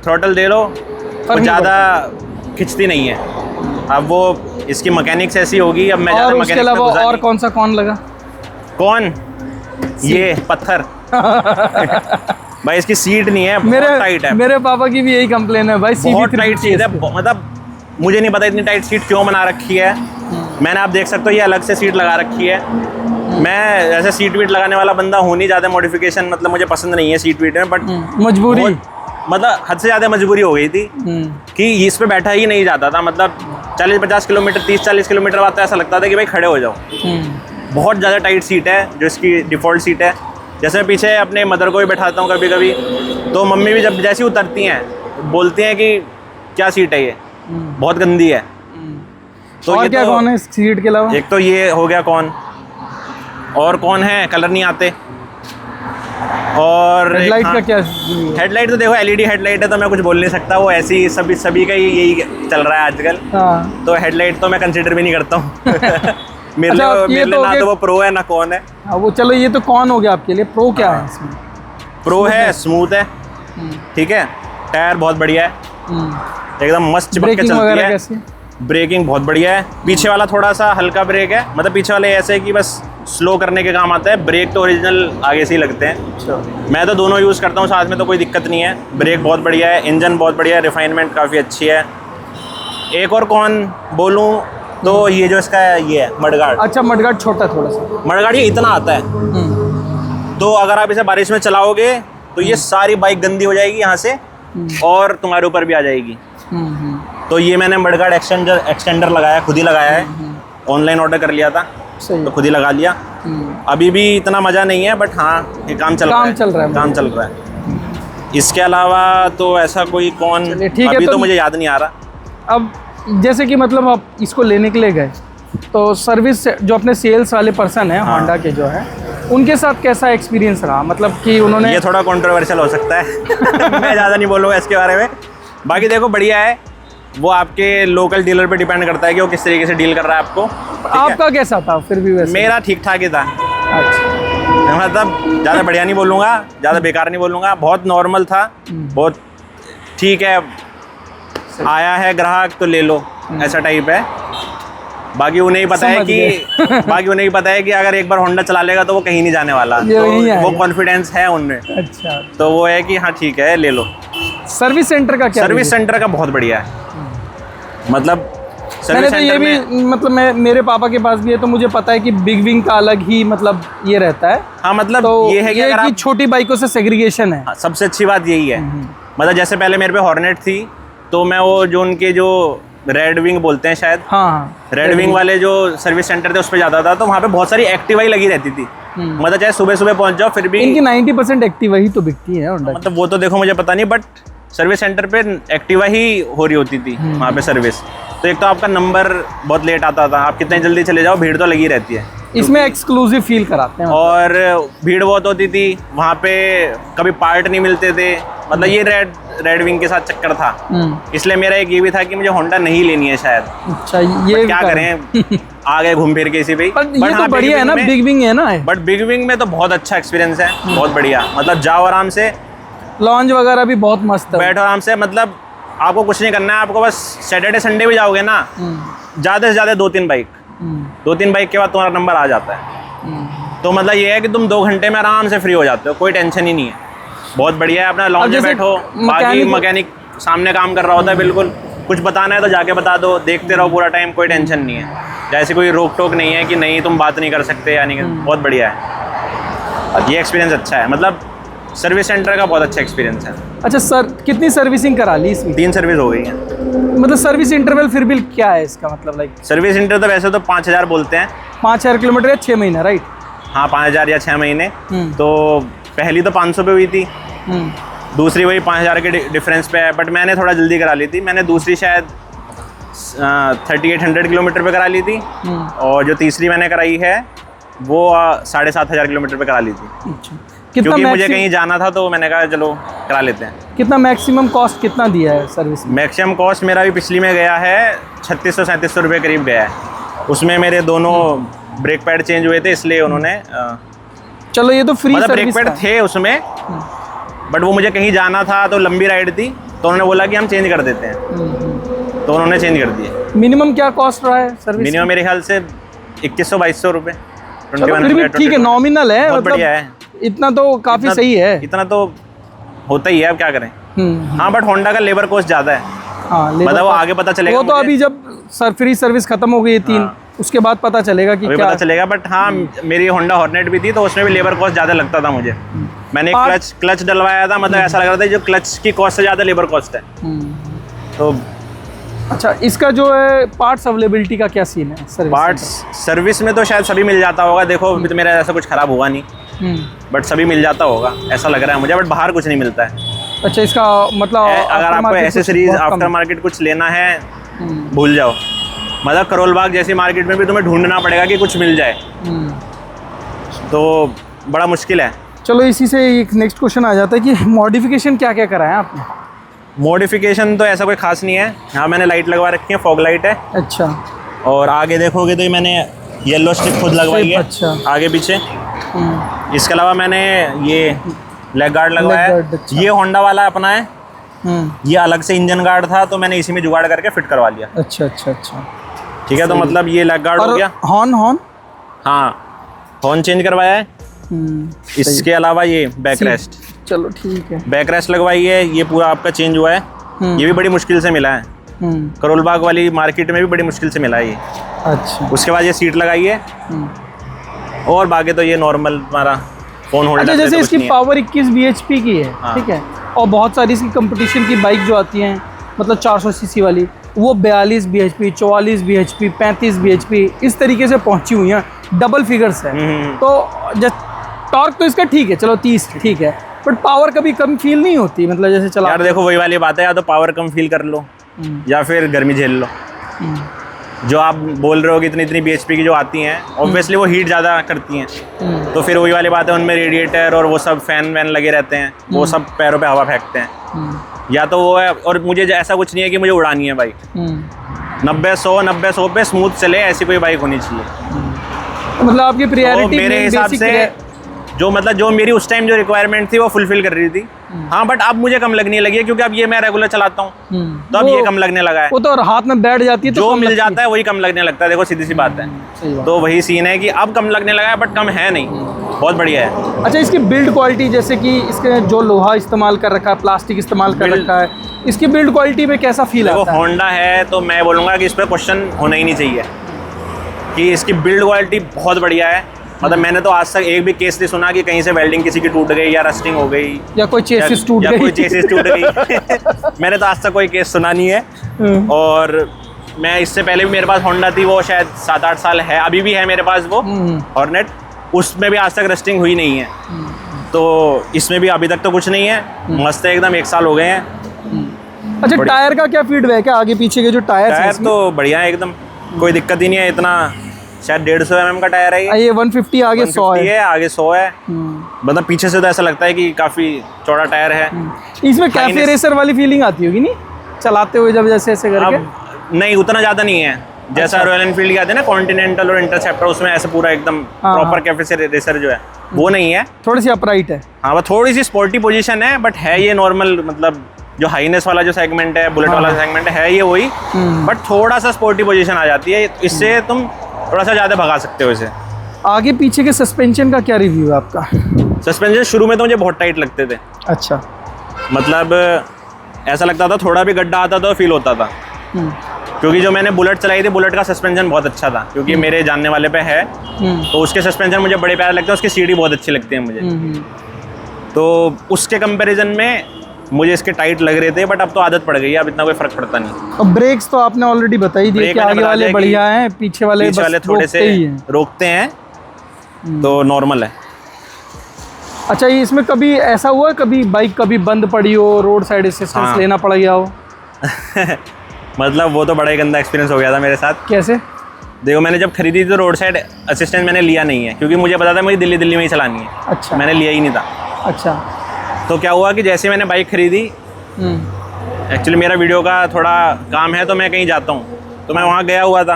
Speaker 2: थ्रॉटल दे लो वो ज़्यादा खिंचती नहीं है। अब वो इसकी मैकेनिक्स ऐसी होगी। अब मैं ज़्यादा
Speaker 1: उसके अलावा और कौन सा कौन लगा?
Speaker 2: कौन? ये पत्थर। भाई इसकी सीट नहीं है, बहुत टाइट है।
Speaker 1: मेरे पापा की भी यही कंप्लेन है भाई,
Speaker 2: बहुत टाइट सीट है। मतलब मुझे नहीं पता इतनी टाइट सीट क्यों बना रखी है। मैंने, आप देख सकते हो, ये अलग से सीट लगा रखी है। मैं ऐसे सीट वीट लगाने वाला बंदा हूँ नहीं, ज़्यादा मॉडिफिकेशन मतलब मुझे पसंद नहीं है सीट वीट में। बट
Speaker 1: मजबूरी,
Speaker 2: मतलब हद से ज़्यादा मजबूरी हो गई थी कि इस पे बैठा ही नहीं जाता था। मतलब 40-50 किलोमीटर, 30-40 किलोमीटर बाद तो ऐसा लगता था कि भाई खड़े हो जाओ। बहुत ज़्यादा टाइट सीट है जो इसकी डिफ़ॉल्ट सीट है। जैसे मैं पीछे अपने मदर को भी बैठाता हूँ कभी कभी, तो मम्मी भी जब जैसी उतरती हैं बोलती हैं कि क्या सीट है ये, बहुत गंदी है।
Speaker 1: तो और क्या कौन है इस सीट के अलावा?
Speaker 2: एक तो ये हो गया कौन, और कौन है, कलर नहीं आते। और
Speaker 1: हेडलाइट का क्या?
Speaker 2: हेडलाइट तो देखो एलईडी हेडलाइट है तो मैं कुछ बोल नहीं सकता, वो ऐसी सभी का ही यही चल रहा है आजकल। तो हेडलाइट तो मैं कंसिडर भी नहीं करता हूँ। मेरे
Speaker 1: अच्छा,
Speaker 2: लिए
Speaker 1: ये
Speaker 2: मेरे
Speaker 1: तो
Speaker 2: लिए ना
Speaker 1: हो
Speaker 2: तो वो प्रो है ना कौन है।
Speaker 1: हाँ, वो चलो ये तो कौन हो गया आपके लिए, प्रो क्या है इसमें?
Speaker 2: प्रो है, स्मूथ है, ठीक है, टायर बहुत बढ़िया है, एकदम मस्त चिपक के
Speaker 1: ब्रेकिंग
Speaker 2: चलती
Speaker 1: वगैरह
Speaker 2: है।
Speaker 1: कैसी?
Speaker 2: ब्रेकिंग बहुत बढ़िया है। पीछे वाला थोड़ा सा हल्का ब्रेक है, मतलब पीछे वाले ऐसे है कि बस स्लो करने के काम आता है, ब्रेक तो ओरिजिनल आगे से ही लगते हैं।
Speaker 1: अच्छा,
Speaker 2: मैं तो दोनों यूज़ करता हूँ साथ में, तो कोई दिक्कत नहीं है। ब्रेक बहुत बढ़िया है, इंजन बहुत बढ़िया है, रिफाइनमेंट काफ़ी अच्छी है। एक और कौन बोलूँ तो ये जो इसका ये है मडगार्ड।
Speaker 1: अच्छा मडगार्ड छोटा थोड़ा सा।
Speaker 2: मडगार्ड ये इतना आता है, तो अगर आप इसे बारिश में चलाओगे तो ये सारी बाइक गंदी हो जाएगी यहाँ से और तुम्हारे ऊपर भी आ जाएगी। तो ये मैंने मडगार्ड एक्सटेंडर लगाया, खुद ही लगाया है, ऑनलाइन ऑर्डर कर लिया था
Speaker 1: सही
Speaker 2: तो खुद ही लगा लिया। अभी भी इतना मज़ा नहीं है, बट हाँ ये काम चल रहा है, काम चल रहा है। इसके अलावा तो ऐसा कोई कौन
Speaker 1: ठीक है,
Speaker 2: अभी तो मुझे याद नहीं आ रहा।
Speaker 1: अब जैसे कि मतलब आप इसको लेने के लिए गए तो सर्विस जो अपने सेल्स वाले पर्सन है होंडा के जो है, उनके साथ कैसा एक्सपीरियंस रहा? मतलब कि उन्होंने,
Speaker 2: ये थोड़ा कंट्रोवर्शियल हो सकता है मैं ज़्यादा नहीं बोलूँगा इसके बारे में। बाकी देखो बढ़िया है, वो आपके लोकल डीलर पे डिपेंड करता है कि वो किस तरीके से डील कर रहा है आपको।
Speaker 1: आपका कैसा था फिर भी वैसे?
Speaker 2: मेरा ठीक ठाक ही था,
Speaker 1: अच्छा,
Speaker 2: मतलब ज़्यादा बढ़िया नहीं बोलूँगा, ज़्यादा बेकार नहीं बोलूँगा, बहुत नॉर्मल था, बहुत ठीक है, आया है ग्राहक तो ले लो, ऐसा टाइप है। बाकी उन्हें ही पता है कि अगर एक बार होंडा चला लेगा तो वो कहीं नहीं जाने वाला, तो वो कॉन्फिडेंस है उनमें।
Speaker 1: अच्छा,
Speaker 2: तो वो है कि हाँ ठीक है ले लो।
Speaker 1: सर्विस सेंटर का क्या?
Speaker 2: सर्विस सेंटर का बहुत बढ़िया है, मतलब
Speaker 1: मैंने तो ये भी, मतलब मेरे पापा के पास भी है तो मुझे पता है कि बिग विंग का अलग ही मतलब ये रहता है।
Speaker 2: हाँ मतलब
Speaker 1: तो
Speaker 2: ये है कि अगर आप
Speaker 1: छोटी बाइकों से सेग्रीगेशन है।
Speaker 2: हाँ, सबसे अच्छी बात यही है। मतलब जैसे पहले मेरे पे हॉर्नेट थी, तो मैं वो जो उनके जो रेड विंग बोलते हैं शायद,
Speaker 1: हाँ,
Speaker 2: रेड विंग वाले जो सर्विस सेंटर थे उस पर जाता था, तो वहाँ पे बहुत सारी एक्टिवा ही लगी रहती थी। मतलब चाहे सुबह सुबह पहुँच जाओ फिर भी
Speaker 1: इनकी 90% एक्टिवा ही तो बिकती है होंडा की।
Speaker 2: मतलब वो तो देखो मुझे पता नहीं, बट सर्विस सेंटर पे एक्टिवा ही हो रही होती थी वहाँ पे सर्विस। तो एक तो आपका नंबर बहुत लेट आता था, आप कितने जल्दी चले जाओ, भीड़ तो लगी रहती है,
Speaker 1: इसमें एक्सक्लूसिव फील कराते हैं।
Speaker 2: और भीड़ बहुत होती थी वहाँ पे, कभी पार्ट नहीं मिलते थे। मतलब ये रेड विंग के साथ चक्कर था, इसलिए मेरा एक ये भी था कि मुझे होंडा नहीं लेनी है शायद।
Speaker 1: अच्छा, ये
Speaker 2: क्या करें आ गए घूम फिर के इसी पे।
Speaker 1: बट ये तो बढ़िया है ना, बिग विंग है ना।
Speaker 2: बट बिग विंग में तो बहुत अच्छा एक्सपीरियंस है, बहुत बढ़िया। मतलब जाओ आराम से,
Speaker 1: लॉन्च वगैरह भी बहुत मस्त है,
Speaker 2: बैठो आराम से, मतलब आपको कुछ नहीं करना है, आपको बस सैटरडे संडे भी जाओगे ना, ज़्यादा से ज़्यादा 2-3 बाइक, 2-3 बाइक के बाद तुम्हारा नंबर आ जाता है। तो मतलब ये है कि तुम 2 घंटे में आराम से फ्री हो जाते हो, कोई टेंशन ही नहीं है, बहुत बढ़िया है। अपना लॉन्च में बैठो, बाकी मैकेनिक सामने काम कर रहा होता है, बिल्कुल कुछ बताना है तो जाके बता दो, देखते रहो पूरा टाइम, कोई टेंशन नहीं है। जैसे कोई रोक टोक नहीं है कि नहीं तुम बात नहीं कर सकते या नहीं, बहुत बढ़िया है। ये एक्सपीरियंस अच्छा है, मतलब सर्विस सेंटर का बहुत अच्छा एक्सपीरियंस है।
Speaker 1: अच्छा सर, कितनी सर्विसिंग करा ली इसमें?
Speaker 2: 3 सर्विस हो गई है।
Speaker 1: मतलब सर्विस इंटरवल फिर भी क्या है इसका, मतलब लाइक
Speaker 2: सर्विस इंटर तो वैसे तो 5000 बोलते हैं,
Speaker 1: 5000 किलोमीटर या 6 महीने, राइट?
Speaker 2: हाँ 5000 या 6 महीने। तो पहली तो 500 पे हुई थी, दूसरी वही 5000 के डिफरेंस पे है, बट मैंने थोड़ा जल्दी करा ली थी। मैंने दूसरी शायद 3800 किलोमीटर पे करा ली थी, और जो तीसरी मैंने कराई है वो 7500 किलोमीटर पे करा ली थी।
Speaker 1: अच्छा,
Speaker 2: क्योंकि मुझे कहीं जाना था तो मैंने कहा चलो करा लेते हैं।
Speaker 1: कितना मैक्सिमम कॉस्ट कितना दिया है सर्विस में?
Speaker 2: मैक्सिमम कॉस्ट मेरा भी पिछली में गया है 3600-3700 रुपये करीब गया है। उसमें मेरे दोनों ब्रेक पैड चेंज हुए थे, इसलिए उन्होंने
Speaker 1: चलो ये तो फ्री
Speaker 2: मतलब
Speaker 1: सर्विस
Speaker 2: ब्रेक पैड थे उसमें, बट वो मुझे कहीं जाना था तो लंबी राइड थी, तो उन्होंने बोला कि हम चेंज कर देते हैं, तो उन्होंने चेंज कर दिए।
Speaker 1: मिनिमम क्या कॉस्ट रहा है सर्विस?
Speaker 2: मिनिमम मेरे ख्याल से 2100-2200 रुपये।
Speaker 1: फिर भी ठीक है, नॉमिनल है,
Speaker 2: बहुत बढ़िया है,
Speaker 1: इतना तो काफ़ी सही है।
Speaker 2: इतना तो होता ही है, अब क्या करें। हाँ बट होंडा का लेबर कॉस्ट ज़्यादा है।
Speaker 1: हाँ,
Speaker 2: मतलब वो आगे पता चलेगा,
Speaker 1: वो तो अभी जब फ्री सर्विस खत्म हो गई 3, उसके बाद पता चलेगा कि क्या
Speaker 2: पता चलेगा। बट हाँ मेरी होंडा हॉर्नेट भी थी, तो उसमें भी लेबर कॉस्ट ज़्यादा लगता था मुझे। मैंने क्लच डलवाया था, मतलब ऐसा लग रहा था जो क्लच की कॉस्ट से ज़्यादा लेबर कॉस्ट है। तो
Speaker 1: अच्छा, इसका जो है पार्ट्स अवेलेबिलिटी का क्या सीन है?
Speaker 2: पार्ट्स सर्विस में तो शायद सभी मिल जाता होगा। देखो अभी तो मेरा ऐसा कुछ ख़राब हुआ नहीं, बट सभी मिल जाता होगा ऐसा लग रहा है मुझे, बट बाहर कुछ नहीं मिलता है।
Speaker 1: अच्छा, इसका मतलब
Speaker 2: अगर आपको एसेसरीज आफ्टर मार्केट कुछ लेना है, भूल जाओ। मतलब करोल बाग जैसी मार्केट में भी तुम्हें ढूंढना पड़ेगा कि कुछ मिल जाए, तो बड़ा मुश्किल है।
Speaker 1: चलो इसी से एक नेक्स्ट क्वेश्चन आ जाता है कि मॉडिफिकेशन क्या क्या करा है आपने?
Speaker 2: मॉडिफिकेशन तो ऐसा कोई खास नहीं है। हाँ मैंने लाइट लगवा रखी है, फॉग लाइट है।
Speaker 1: अच्छा,
Speaker 2: और आगे देखोगे तो ये मैंने येलो स्ट्रिप खुद लगवाई है,
Speaker 1: अच्छा।
Speaker 2: आगे पीछे। इसके अलावा मैंने ये लेग गार्ड लगवाया है।
Speaker 1: अच्छा।
Speaker 2: ये होंडा वाला अपना है, ये अलग से इंजन गार्ड था तो मैंने इसी में जुगाड़ करके फिट करवा लिया।
Speaker 1: अच्छा अच्छा अच्छा,
Speaker 2: ठीक है, तो मतलब ये लेग गार्ड हो गया।
Speaker 1: हॉर्न हॉर्न
Speaker 2: हाँ, हॉर्न चेंज करवाया है। इसके अलावा ये बैक रेस्ट,
Speaker 1: चलो ठीक है,
Speaker 2: बैक रेस्ट लगवाई है, ये पूरा आपका चेंज हुआ है। ये भी बड़ी मुश्किल से मिला है, करोल बाग वाली मार्केट में भी बड़ी मुश्किल से मिला है ये। अच्छा। उसके बाद ये सीट लगाई है, और बाकी तो ये नॉर्मल हमारा फोन होल्डर।
Speaker 1: अच्छा, जैसे इसकी पावर 21 bhp की है, ठीक है, और बहुत सारी इसकी कंपटीशन की बाइक जो आती हैं, मतलब 400 सीसी वाली, वो 42 bhp, 44 bhp, 35 bhp इस तरीके से पहुंची हुई हैं, डबल फिगर्स है। तो टॉर्क तो इसका ठीक है, चलो 30 ठीक है, बट पावर कभी कम फील नहीं होती, मतलब जैसे चला।
Speaker 2: यार देखो वही वाली बात है, या तो पावर कम फील कर लो या फिर गर्मी झेल लो। जो आप बोल रहे हो कि इतनी इतनी bhp की जो आती हैं, ऑब्वियसली वो हीट ज़्यादा करती हैं, तो फिर वही वाली बात है, उनमें रेडिएटर और वो सब फैन वैन लगे रहते हैं, वो सब पैरों पे हवा फेंकते हैं। या तो वो है, और मुझे ऐसा कुछ नहीं है कि मुझे उड़ानी है बाइक। 90-100 पे स्मूथ चले, ऐसी कोई बाइक होनी चाहिए।
Speaker 1: मतलब आपकी प्रायोरिटी
Speaker 2: मेरे हिसाब से जो मेरी उस टाइम जो रिक्वायरमेंट थी वो फुलफिल कर रही थी। हाँ, बट अब मुझे कम लगने लगी है, क्योंकि अब ये मैं रेगुलर चलाता हूँ, तो अब ये कम लगने लगा है।
Speaker 1: वो तो हाथ में बैठ जाती है, तो
Speaker 2: जो मिल जाता है वही कम लगने लगता है। देखो सीधी सी बात है, तो वही सीन है कि अब कम लगने लगा है, बट कम है नहीं, बहुत बढ़िया है।
Speaker 1: अच्छा, इसकी बिल्ड क्वालिटी, जैसे कि इसके जो लोहा इस्तेमाल कर रखा है, प्लास्टिक इस्तेमाल कर रखा है, इसकी बिल्ड क्वालिटी में कैसा फील आता है?
Speaker 2: होंडा है तो मैं बोलूँगा कि इस पर क्वेश्चन होना ही नहीं चाहिए कि इसकी बिल्ड क्वालिटी बहुत बढ़िया है। मतलब मैंने तो आज तक एक भी केस नहीं सुना कि कहीं से वेल्डिंग किसी की टूट गई या रस्टिंग हो गई
Speaker 1: या कोई चेसिस टूट
Speaker 2: गई। मैंने तो आज तक कोई केस सुना नहीं है। और मैं इससे पहले भी मेरे पास होंडा थी, वो शायद 7-8 साल है, अभी भी है मेरे पास वो हॉर्नेट, उसमें भी आज तक रस्टिंग हुई नहीं है। तो इसमें भी अभी तक तो कुछ नहीं है, मस्त है एकदम, 1 साल हो गए हैं।
Speaker 1: अच्छा, टायर का क्या फीडबैक है, आगे पीछे के जो टायर
Speaker 2: तो बढ़िया है एकदम, कोई दिक्कत ही नहीं है। इतना शायद 150 mm का टायर है
Speaker 1: ये 150, आगे 100 है,
Speaker 2: आगे 100 है। मतलब पीछे से तो ऐसा लगता है कि काफी चौड़ा टायर है।
Speaker 1: इसमें कैफे रेसर वाली फीलिंग आती होगी नहीं चलाते हुए, जब जैसे ऐसे करके?
Speaker 2: नहीं, उतना ज्यादा नहीं है, जैसा रॉयल एनफील्ड की आती है ना, कॉन्टिनेंटल और इंटरसेप्टर, उसमें ऐसे पूरा एकदम प्रॉपर कैफे रेसर जो है वो नहीं है,
Speaker 1: थोड़ी सी अपराइट है।
Speaker 2: हाँ, वो थोड़ी सी स्पोर्टी पोजीशन है, बट है ये नॉर्मल, मतलब जो हाईनेस वाला जो सेगमेंट है, बुलेट वाला सेगमेंट है ये वही, बट थोड़ा सा स्पोर्टी पोजीशन आ जाती है, इससे तुम थोड़ा सा ज़्यादा भगा सकते हो इसे।
Speaker 1: आगे पीछे के सस्पेंशन का क्या रिव्यू है आपका?
Speaker 2: सस्पेंशन शुरू में तो मुझे बहुत टाइट लगते थे।
Speaker 1: अच्छा।
Speaker 2: मतलब ऐसा लगता था थोड़ा भी गड्ढा आता तो फील होता था, क्योंकि जो मैंने बुलेट चलाई थी, बुलेट का सस्पेंशन बहुत अच्छा था, क्योंकि मेरे जानने वाले पे है, तो उसके सस्पेंशन मुझे बड़े प्यारे लगते हैं, उसकी सीढ़ी बहुत अच्छी लगती है मुझे। तो उसके कंपैरिजन में मुझे इसके टाइट लग रहे थे, बट अब तो आदत पड़ गई है, अब इतना कोई फर्क पड़ता नहीं।
Speaker 1: और ब्रेक्स तो आपने ऑलरेडी बता ही दिए कि आगे वाले बढ़िया हैं, पीछे वाले
Speaker 2: थोड़े से रोकते हैं, तो नॉर्मल है।
Speaker 1: अच्छा, ये इसमें कभी ऐसा हुआ, कभी बाइक कभी बंद पड़ी हो, रोड साइड असिस्टेंस लेना पड़ गया हो?
Speaker 2: मतलब वो तो बड़ा ही गंदा एक्सपीरियंस हो गया था मेरे साथ।
Speaker 1: कैसे?
Speaker 2: देखो, मैंने जब खरीदी थी तो रोड साइड असिस्टेंस मैंने लिया नहीं है, क्योंकि मुझे पता था मुझे दिल्ली में ही चलानी है।
Speaker 1: अच्छा।
Speaker 2: मैंने लिया ही नहीं था।
Speaker 1: अच्छा।
Speaker 2: तो क्या हुआ कि जैसे मैंने बाइक खरीदी, एक्चुअली मेरा वीडियो का थोड़ा काम है, तो मैं कहीं जाता हूँ, तो मैं वहाँ गया हुआ था।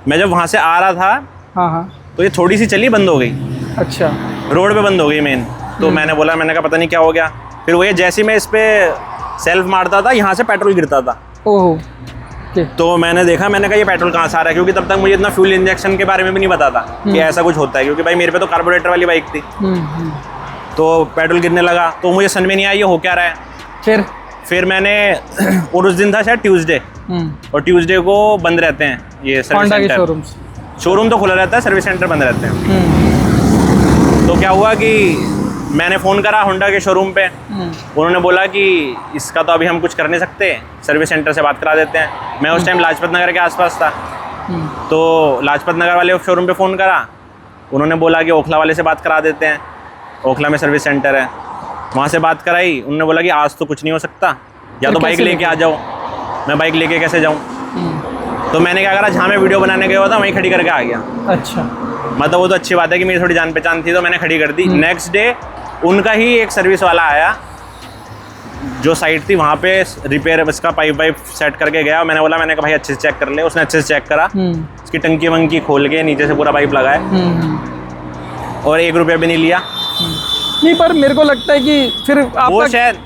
Speaker 2: मैं जब वहाँ से आ रहा था,
Speaker 1: हाँ,
Speaker 2: तो ये थोड़ी सी चली, बंद हो गई।
Speaker 1: अच्छा।
Speaker 2: रोड पे बंद हो गई मेन। तो मैंने कहा पता नहीं क्या हो गया। फिर वो ये जैसे मैं इस पर सेल्फ मारता था, यहाँ से पेट्रोल गिरता था।
Speaker 1: ओह।
Speaker 2: तो मैंने कहा ये पेट्रोल कहाँ से आ रहा है, क्योंकि तब तक मुझे इतना फ्यूल इंजेक्शन के बारे में भी नहीं पता था कि ऐसा कुछ होता है, क्योंकि भाई मेरे पे तो कार्बोरेटर वाली बाइक थी। तो पेट्रोल गिरने लगा, तो मुझे समझ में नहीं आया ये हो क्या रहा है। फिर मैंने और उस दिन था शायद ट्यूसडे, और ट्यूसडे को बंद रहते हैं ये सर्विस सेंटर। शोरूम तो खुला रहता है, सर्विस सेंटर बंद रहते हैं। तो क्या हुआ कि मैंने फ़ोन करा होंडा के शोरूम पे, उन्होंने बोला कि इसका तो अभी हम कुछ कर नहीं सकते, सर्विस सेंटर से बात करा देते हैं। मैं उस टाइम लाजपत नगर के आसपास था, तो लाजपत नगर वाले शोरूम पे फ़ोन करा, उन्होंने बोला कि ओखला वाले से बात करा देते हैं, ओखला में सर्विस सेंटर है। वहाँ से बात कराई, उन्होंने बोला कि आज तो कुछ नहीं हो सकता, या तो बाइक लेके आ जाओ। मैं बाइक लेके कैसे जाऊँ? तो मैंने क्या करा, जहाँ मैं वीडियो बनाने गया था वहीं खड़ी करके आ गया।
Speaker 1: अच्छा।
Speaker 2: मतलब वो तो अच्छी बात है कि मेरी थोड़ी जान पहचान थी, तो मैंने खड़ी कर दी। नेक्स्ट डे उनका ही एक सर्विस वाला आया, जो साइड थी वहाँ पे रिपेयर इसका पाइप वाइप सेट करके गया। मैंने बोला, मैंने कहा भाई अच्छे से चेक कर ले। उसने अच्छे से चेक करा, उसकी टंकी वंकी खोल के नीचे से पूरा पाइप लगाया और 1 रुपया भी नहीं लिया।
Speaker 1: नहीं, पर मेरे को लगता है कि फिर
Speaker 2: वो शायद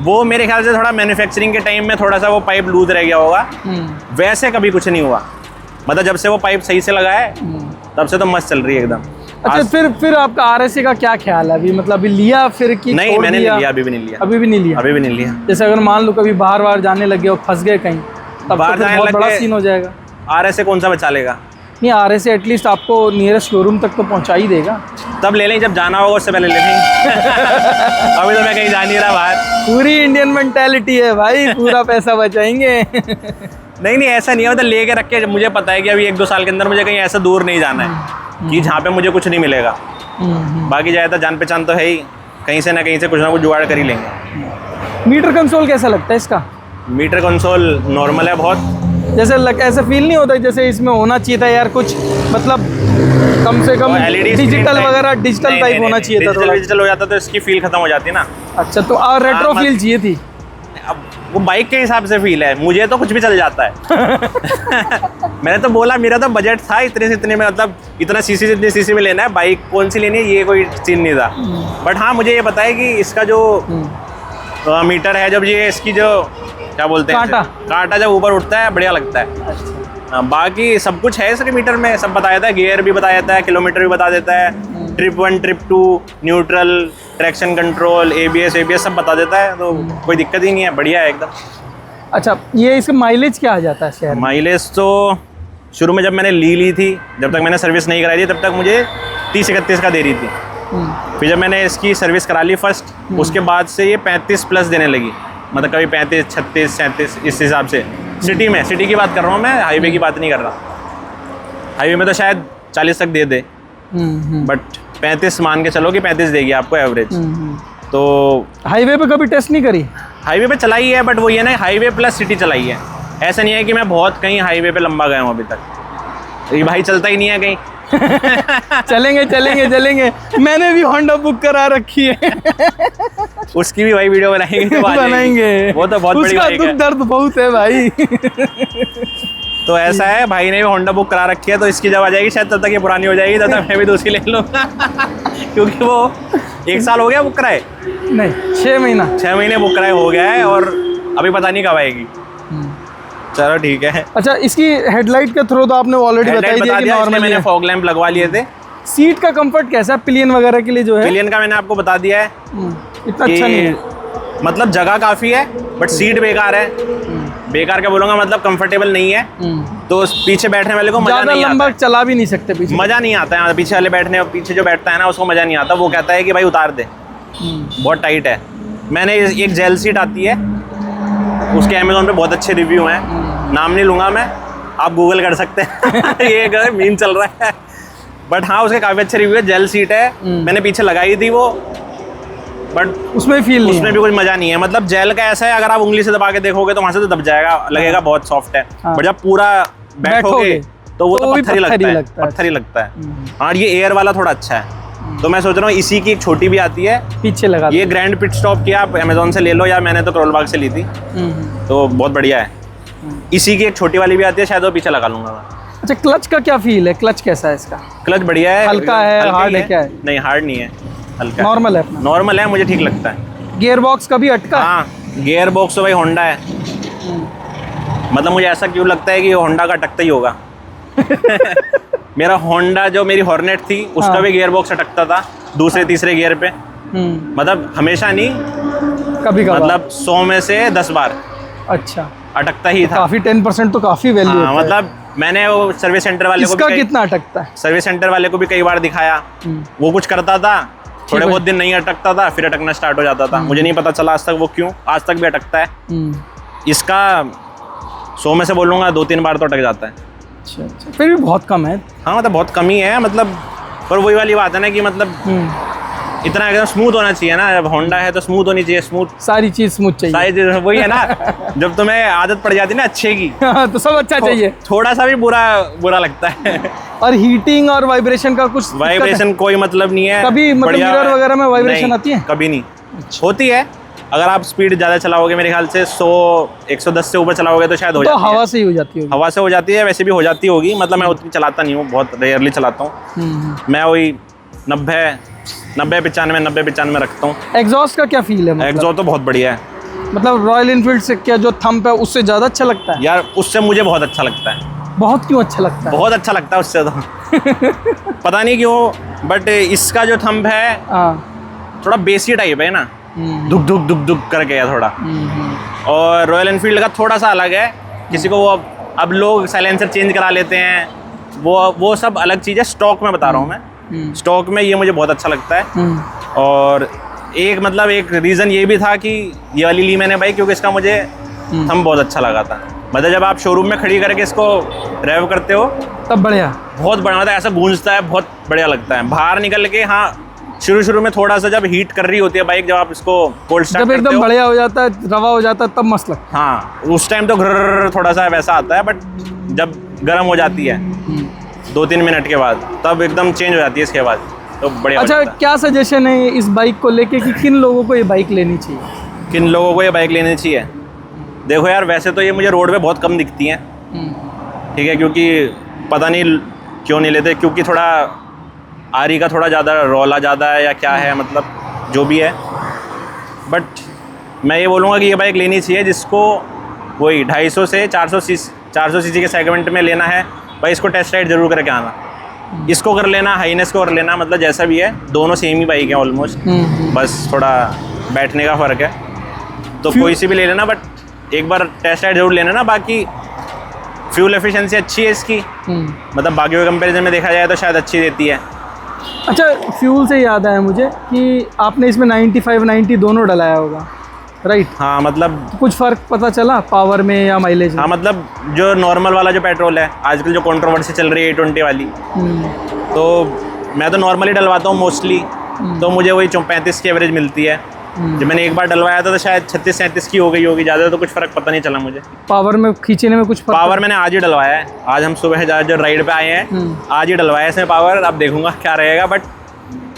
Speaker 2: वो मेरे ख्याल से थोड़ा मैन्युफैक्चरिंग के टाइम में थोड़ा सा वो पाइप लूज रह गया होगा। वैसे कभी कुछ नहीं हुआ, मतलब जब से वो पाइप सही से लगा है तब से तो मस्त चल रही है एकदम।
Speaker 1: अच्छा, फिर आपका RSA का क्या ख्याल है अभी? मतलब अभी लिया फिर कि
Speaker 2: नहीं, मैंने नहीं लिया, अभी भी नहीं लिया।
Speaker 1: अभी भी नहीं लिया?
Speaker 2: अभी भी नहीं लिया।
Speaker 1: जैसे अगर मान लो कभी बाहर जाने लगे और फंस गए कहीं, तब
Speaker 2: बाहर
Speaker 1: तो
Speaker 2: जाने
Speaker 1: बहुत बड़ा
Speaker 2: लगे
Speaker 1: सीन हो जाएगा।
Speaker 2: RSA कौन सा बचा लेगा?
Speaker 1: नहीं, RSA एटलीस्ट आपको नियरेस्ट शोरूम तक तो पहुंचा ही देगा।
Speaker 2: तब ले लें, जब जाना होगा उससे पहले ले लेंगे। अभी तो मैं कहीं जा नहीं रहा बाहर।
Speaker 1: पूरी इंडियन मेंटालिटी है भाई, पूरा पैसा बचाएंगे।
Speaker 2: नहीं ऐसा नहीं है, मतलब लेके रख के मुझे पता है कि अभी 1-2 साल के अंदर मुझे कहीं ऐसा दूर नहीं जाना है कि जहाँ पे मुझे कुछ नहीं मिलेगा। बाकी ज़्यादा जान पहचान तो है ही, कहीं से ना कहीं से कुछ ना कुछ जुगाड़ कर ही लेंगे।
Speaker 1: मीटर कंसोल कैसा लगता है इसका?
Speaker 2: मीटर कंसोल नॉर्मल है बहुत।
Speaker 1: जैसे ऐसा फील नहीं होता जैसे इसमें होना चाहिए था यार कुछ, मतलब कम से कम
Speaker 2: LED
Speaker 1: डिजिटल वगैरह डिजिटल टाइप होना चाहिए था।
Speaker 2: डिजिटल हो जाता तो इसकी फील खत्म हो जाती ना।
Speaker 1: अच्छा, तो रेट्रो फील चाहिए थी।
Speaker 2: अब वो बाइक के हिसाब से फील है, मुझे तो कुछ भी चल जाता है। मैंने तो बोला मेरा तो बजट था इतने से इतने में, मतलब इतना सीसी से इतने सीसी में लेना है, बाइक कौन सी लेनी है ये कोई सीन नहीं था। बट हाँ, मुझे ये पता है कि इसका जो मीटर है, जब ये इसकी जो क्या बोलते हैं कांटा जब ऊपर उठता है बढ़िया लगता है। बाकी सब कुछ है इसके मीटर में, सब बताया था, गियर भी बताया था, किलोमीटर भी बता देता है, trip 1 trip 2 neutral, traction control, ABS सब बता देता है, तो कोई दिक्कत ही नहीं है, बढ़िया है एकदम।
Speaker 1: अच्छा, ये इसका माइलेज क्या आ जाता है शहर में?
Speaker 2: माइलेज तो शुरू में जब मैंने ली थी, जब तक मैंने सर्विस नहीं कराई थी तब तक मुझे 30-31 का दे रही थी। फिर जब मैंने इसकी सर्विस करा ली फर्स्ट, उसके बाद से ये 35 प्लस देने लगी, मतलब कभी 35, 36, 37 इस हिसाब से। सिटी की बात कर रहा हूँ मैं, हाईवे की बात नहीं कर रहा। हाईवे में तो शायद 40 तक दे दे, बट 35 मान के चलो कि 35 देगी आपको एवरेज। तो
Speaker 1: हाईवे पे कभी टेस्ट नहीं करी?
Speaker 2: हाईवे पे चलाई है, बट वो ये ना हाईवे प्लस सिटी चलाई है। ऐसा नहीं है कि मैं बहुत कहीं हाईवे पे लंबा गया हूँ अभी तक, ये भाई चलता ही नहीं है कहीं।
Speaker 1: चलेंगे। मैंने भी होंडा बुक करा रखी है।
Speaker 2: उसकी भी भाई वीडियो बनाएंगे। वो तो बहुत बड़ी
Speaker 1: उसका दुख दर्द बहुत है भाई।
Speaker 2: तो ऐसा है, भाई ने भी होंडा बुक करा रखी है, तो इसकी जब आ जाएगी शायद तब तक ये पुरानी हो जाएगी, तब तक मैं भी दूसरी ले लूँगा। क्योंकि वो 1 साल हो गया बुक कराए,
Speaker 1: नहीं 6 महीने
Speaker 2: बुक कराए हो गया है, और अभी पता नहीं कब आएगी। चलो ठीक है।
Speaker 1: अच्छा, इसकी हेडलाइट के थ्रू तो आपने ऑलरेडी बता दिया कि नॉर्मल
Speaker 2: मैंने फॉग लैंप लगवा लिए थे।
Speaker 1: सीट का कंफर्ट कैसा है पिलियन वगैरह के लिए? जो है
Speaker 2: पिलियन का मैंने आपको बता दिया है,
Speaker 1: इतना अच्छा नहीं है,
Speaker 2: मतलब जगह काफ़ी है, बट सीट बेकार है। बेकार क्या बोलूँगा, मतलब कंफर्टेबल नहीं है, तो पीछे बैठने वाले को मजा नहीं आता।
Speaker 1: लंबा चला भी नहीं सकते पीछे,
Speaker 2: मज़ा नहीं आता है पीछे वाले बैठने, पीछे जो बैठता है ना उसको मज़ा नहीं आता, वो कहता है कि भाई उतार दे, बहुत टाइट है। मैंने एक जेल सीट आती है, उसके अमेज़ॉन पे बहुत अच्छे रिव्यू हैं, नाम नहीं लूँगा मैं, आप गूगल कर सकते हैं। ये मीम चल रहा है, बट हाँ उसके काफ़ी अच्छे रिव्यू है। जेल सीट है, मैंने पीछे लगाई थी वो, बट
Speaker 1: उसमें फील नहीं,
Speaker 2: उसमें भी कुछ मज़ा नहीं है। मतलब जेल का ऐसा है, अगर आप उंगली से दबा के देखोगे तो वहाँ से तो दब जाएगा, लगेगा बहुत सॉफ्ट है, बट जब पूरा बैठोगे तो वो तो पत्थर ही लगता है। और ये एयर वाला थोड़ा अच्छा है, तो मैं सोच रहा हूँ इसी की एक छोटी भी आती है, पीछे लगा। ये ग्रैंड पिट स्टॉप की आप अमेज़ॉन से ले लो, या मैंने तो करोल बाग से ली थी, तो बहुत बढ़िया है। इसी की एक छोटी वाली भी आती है, शायद वो पीछे लगा लूँगा मैं।
Speaker 1: अच्छा, क्लच का क्या फील है? क्लच कैसा है इसका?
Speaker 2: क्लच बढ़िया है,
Speaker 1: हल्का है, हार्ड है? क्या है?
Speaker 2: नहीं हार्ड नहीं है, हल्का
Speaker 1: नॉर्मल है,
Speaker 2: नॉर्मल है, मुझे ठीक लगता है।
Speaker 1: गियर बॉक्स कभी अटका?
Speaker 2: हाँ, गियर बॉक्स तो भाई होंडा है, मतलब मुझे ऐसा क्यों लगता है कि होंडा का अटकता ही होगा। मेरा होंडा जो मेरी हॉर्नेट थी उसका भी गियर बॉक्स अटकता था दूसरे तीसरे गियर पे, मतलब हमेशा नहीं, कभी कभार, मतलब 100 में से 10 बार अच्छा अटकता ही था। काफी 10% तो काफी वैल्यू है। मतलब मैंने वो सर्विस सेंटर वाले को भी कितना अटकता है, सर्विस सेंटर वाले को भी कई बार दिखाया, वो कुछ करता था, थोड़े बहुत दिन नहीं अटकता था, फिर अटकना स्टार्ट हो जाता था। मुझे नहीं पता चला आज तक वो क्यों, आज तक भी अटकता है। इसका 100 में से बोलूँगा 2-3 बार तो अटक जाता है। अच्छा, फिर भी बहुत कम है। हाँ, मतलब बहुत कम ही है, मतलब पर वही वाली बात है ना कि मतलब इतना एकदम स्मूथ होना चाहिए ना, जब होंडा है तो स्मूथ होनी चाहिए, स्मूथ, सारी चीज़ स्मूथ चाहिए, सारी चीज़ वही है ना। जब तुम्हें आदत पड़ जाती है ना अच्छे की तो सब अच्छा चाहिए, थोड़ा सा भी बुरा लगता है। और हीटिंग और वाइब्रेशन का कुछ, वाइब्रेशन कोई मतलब नहीं है कभी, मतलब मिरर वगैरह में वाइब्रेशन आती है? कभी नहीं होती है, अगर आप स्पीड ज़्यादा चलाओगे मेरे ख्याल से 100-110 से ऊपर चलाओगे तो शायद हो
Speaker 1: तो
Speaker 2: जाती है।
Speaker 1: हवा से ही हो जाती होगी।
Speaker 2: हवा से हो जाती है, वैसे भी हो जाती होगी, मतलब मैं उतनी चलाता नहीं हूँ, बहुत रेयरली चलाता हूँ। मैं वही 90-95 रखता हूँ।
Speaker 1: एग्जॉस्ट का क्या फील है? मतलब
Speaker 2: एग्जॉस्ट तो बहुत बढ़िया है
Speaker 1: मतलब रॉयल इनफील्ड से क्या जो थंप है उससे ज़्यादा अच्छा लगता है?
Speaker 2: यार, उससे मुझे बहुत अच्छा लगता है।
Speaker 1: बहुत क्यों अच्छा लगता है?
Speaker 2: बहुत अच्छा लगता है उससे तो पता नहीं क्यों, बट इसका जो थंब है थोड़ा बेसी टाइप है ना, दुक दुक दुक दुक करके है थोड़ा। और रॉयल एनफील्ड का थोड़ा सा अलग है, किसी को वो अब लोग साइलेंसर चेंज करा लेते हैं, वो सब अलग चीज़ है। स्टॉक में बता रहा हूँ मैं, स्टॉक में ये मुझे बहुत अच्छा लगता है। और एक रीज़न ये भी था कि ये वाली ली मैंने बाइक क्योंकि इसका मुझे थंब बहुत अच्छा लगा था। मतलब जब आप शोरूम में खड़ी करके इसको रेव करते हो
Speaker 1: तब बढ़िया,
Speaker 2: बहुत बढ़िया होता है, ऐसा गूंजता है, बहुत बढ़िया लगता है। बाहर निकल के हाँ शुरू में थोड़ा सा जब हीट कर रही होती है बाइक, जब आप इसको कोल्ड स्टार्ट
Speaker 1: जब एकदम बढ़िया हो जाता है, रवा हो जाता है, तब मस्त लगता
Speaker 2: है। हाँ, उस टाइम तो घर्र थोड़ा सा वैसा आता है, बट जब गर्म हो जाती है 2-3 मिनट के बाद, तब एकदम चेंज हो जाती है इसके बाद, तो बढ़िया।
Speaker 1: अच्छा, क्या सजेशन है इस बाइक को लेके कि किन लोगों को ये बाइक लेनी चाहिए?
Speaker 2: किन लोगों को ये बाइक लेनी चाहिए? देखो यार, वैसे तो ये मुझे रोड पे बहुत कम दिखती हैं, ठीक है, क्योंकि पता नहीं क्यों नहीं लेते, क्योंकि थोड़ा आरी का थोड़ा ज़्यादा रौला ज़्यादा है या क्या है, मतलब जो भी है। बट मैं ये बोलूँगा कि ये बाइक लेनी चाहिए जिसको वही 250 से 400 सीसी के सेगमेंट में लेना है भाई, इसको टेस्ट राइड जरूर करके आना। इसको कर लेना, हाईनेस को कर लेना, मतलब जैसा भी है, दोनों सेम ही बाइक है ऑलमोस्ट, बस थोड़ा बैठने का फ़र्क है। तो कोई सी भी ले लेना, बट एक बार टेस्ट राइड जरूर लेना ना। बाकी फ्यूल एफिशिएंसी अच्छी है इसकी, मतलब बाकी के कंपैरिजन में देखा जाए तो शायद अच्छी देती है।
Speaker 1: अच्छा, फ्यूल से याद आया मुझे कि आपने इसमें 95-90 दोनों डलाया होगा, राइट?
Speaker 2: हाँ, मतलब
Speaker 1: कुछ फ़र्क पता चला पावर में या माइलेज में?
Speaker 2: हाँ, मतलब जो नॉर्मल वाला जो पेट्रोल है, आजकल जो कंट्रोवर्सी चल रही है A20 वाली, तो मैं तो नॉर्मली डलवाता हूँ मोस्टली, तो मुझे वही 35 की एवरेज मिलती है। जब मैंने एक बार डलवाया था तो शायद 36-37 की हो गई होगी, ज़्यादा तो कुछ फ़र्क पता नहीं चला मुझे।
Speaker 1: पावर में खींचने में कुछ फर्क?
Speaker 2: पावर मैंने आज ही डलवाया है, आज हम सुबह जो राइड पे आए हैं, आज ही डलवाया इसमें पावर। अब देखूंगा क्या रहेगा, बट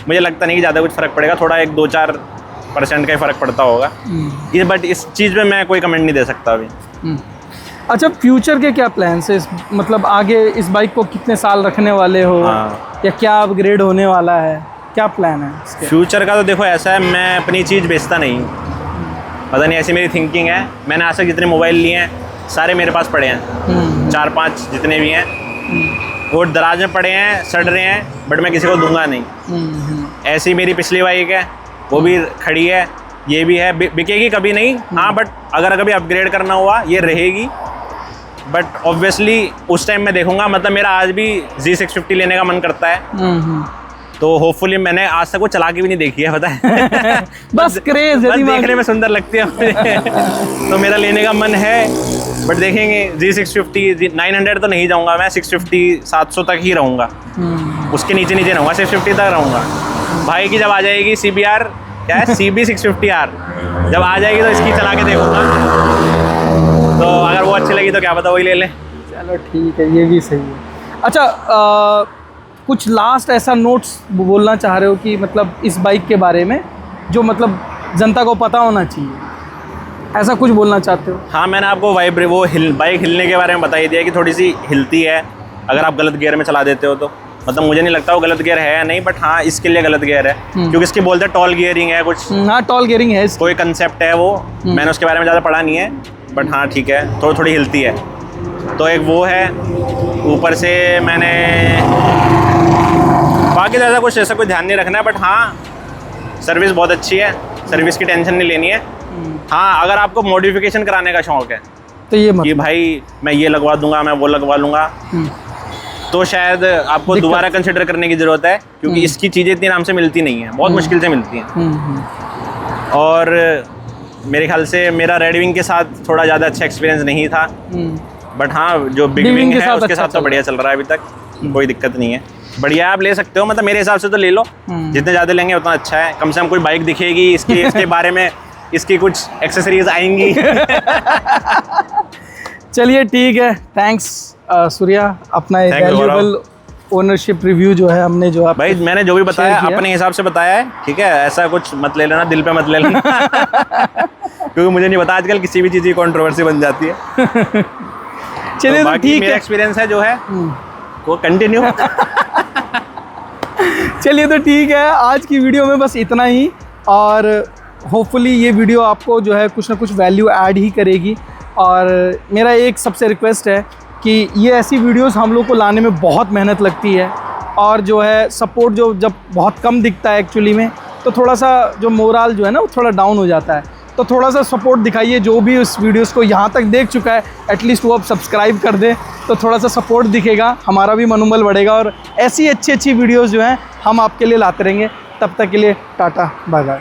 Speaker 2: मुझे लगता नहीं कि ज़्यादा कुछ फ़र्क पड़ेगा, थोड़ा 1-2-4% का ही फ़र्क पड़ता होगा। ये बट इस चीज़ में मैं कोई कमेंट नहीं दे सकता अभी।
Speaker 1: अच्छा, फ्यूचर के क्या प्लान्स है? मतलब आगे इस बाइक को कितने साल रखने वाले हो?
Speaker 2: हाँ।
Speaker 1: या क्या अपग्रेड होने वाला है, क्या प्लान है इसके?
Speaker 2: फ्यूचर का तो देखो ऐसा है, मैं अपनी चीज़ बेचता नहीं हूँ, पता नहीं, ऐसी मेरी थिंकिंग है। मैंने आज तक जितने मोबाइल लिए हैं सारे मेरे पास पड़े हैं, 4-5 जितने भी हैं, वो दराज में पड़े हैं, सड़ रहे हैं, बट मैं किसी को दूंगा नहीं। ऐसी मेरी पिछली बाइक है, वो भी खड़ी है, ये भी है, बिकेगी कभी नहीं। हाँ, बट अगर कभी अपग्रेड करना हुआ ये रहेगी, बट ऑब्वियसली उस टाइम मैं देखूंगा। मतलब मेरा आज भी Z650 लेने का मन करता है, तो होपफुली, मैंने आज तक वो चला के भी नहीं देखी है, पता है
Speaker 1: बस क्रेज है,
Speaker 2: देखने में सुंदर लगती है मुझे तो मेरा लेने का मन है, बट देखेंगे। Z650 900 तो नहीं जाऊंगा मैं, 650-700 तक ही रहूँगा, उसके नीचे रहूँगा, 650 तक रहूँगा। भाई की जब आ जाएगी CBR, क्या है, CB650R, जब आ जाएगी तो इसकी चला के देखूँगा, तो अगर वो अच्छी लगी तो क्या पता वही ले लें।
Speaker 1: चलो ठीक है, ये भी सही है। अच्छा, कुछ लास्ट ऐसा नोट्स बोलना चाह रहे हो कि मतलब इस बाइक के बारे में जो मतलब जनता को पता होना चाहिए, ऐसा कुछ बोलना चाहते हो?
Speaker 2: हाँ, मैंने आपको बाइक हिलने के बारे में बता ही दिया कि थोड़ी सी हिलती है अगर आप गलत गियर में चला देते हो तो। मतलब मुझे नहीं लगता वो गलत गियर है या नहीं, बट हाँ इसके लिए गलत गियर है, क्योंकि इसकी बोलते हैं टॉल गियरिंग है कुछ।
Speaker 1: हाँ, टॉल गियरिंग है,
Speaker 2: कोई कंसेप्ट है वो, मैंने उसके बारे में ज़्यादा पढ़ा नहीं है, बट हाँ ठीक है, थोड़ी हिलती है। तो एक वो है, ऊपर से मैंने बाकी ज़्यादा कुछ ऐसा कोई ध्यान नहीं रखना है, बट हाँ सर्विस बहुत अच्छी है, सर्विस की टेंशन नहीं लेनी है। हाँ, अगर आपको मॉडिफिकेशन कराने का शौक़ है
Speaker 1: तो ये
Speaker 2: कि भाई मैं ये लगवा दूंगा, मैं वो लगवा लूँगा, तो शायद आपको दोबारा कंसिडर करने की ज़रूरत है, क्योंकि इसकी चीज़ें इतनी आराम से मिलती नहीं हैं, बहुत मुश्किल से मिलती हैं। और मेरे ख्याल से मेरा रेड विंग के साथ थोड़ा ज़्यादा अच्छा एक्सपीरियंस नहीं था, बट हाँ जो बिग विंग है उसके साथ तो बढ़िया चल रहा है अभी तक, कोई दिक्कत नहीं है, बढ़िया आप ले सकते हो। मतलब मेरे हिसाब से तो ले लो, जितने ज़्यादा लेंगे उतना अच्छा है, कम से कम कोई बाइक दिखेगी इसके बारे में, इसकी कुछ एक्सेसरीज आएंगी
Speaker 1: चलिए ठीक है, थैंक्स सूर्या, अपना वैल्यूएबल ओनरशिप रिव्यू जो है हमने जो आप
Speaker 2: भाई मैंने जो भी बताया
Speaker 1: किया।
Speaker 2: अपने हिसाब से बताया है, ठीक है, ऐसा कुछ मत ले लेना, दिल पे मत ले लेना क्योंकि मुझे नहीं पता आजकल किसी भी चीज़ की कंट्रोवर्सी बन जाती है।
Speaker 1: चलिए तो
Speaker 2: बाकी
Speaker 1: ठीक
Speaker 2: मेरा
Speaker 1: है।
Speaker 2: एक्सपीरियंस है जो है वो कंटिन्यू।
Speaker 1: चलिए तो ठीक है, आज की वीडियो में बस इतना ही, और होपफुली ये वीडियो आपको जो है कुछ ना कुछ वैल्यू ऐड ही करेगी। और मेरा एक सबसे रिक्वेस्ट है कि ये ऐसी वीडियोस हम लोग को लाने में बहुत मेहनत लगती है, और जो है सपोर्ट जो जब बहुत कम दिखता है एक्चुअली में, तो थोड़ा सा जो मोरल जो है ना वो थोड़ा डाउन हो जाता है। तो थोड़ा सा सपोर्ट दिखाइए, जो भी उस वीडियोस को यहाँ तक देख चुका है एटलीस्ट वो अब सब्सक्राइब कर दे, तो थोड़ा सा सपोर्ट दिखेगा, हमारा भी मनोबल बढ़ेगा, और ऐसी अच्छी वीडियोस जो हैं हम आपके लिए लाते रहेंगे। तब तक के लिए टाटा बाय बाय।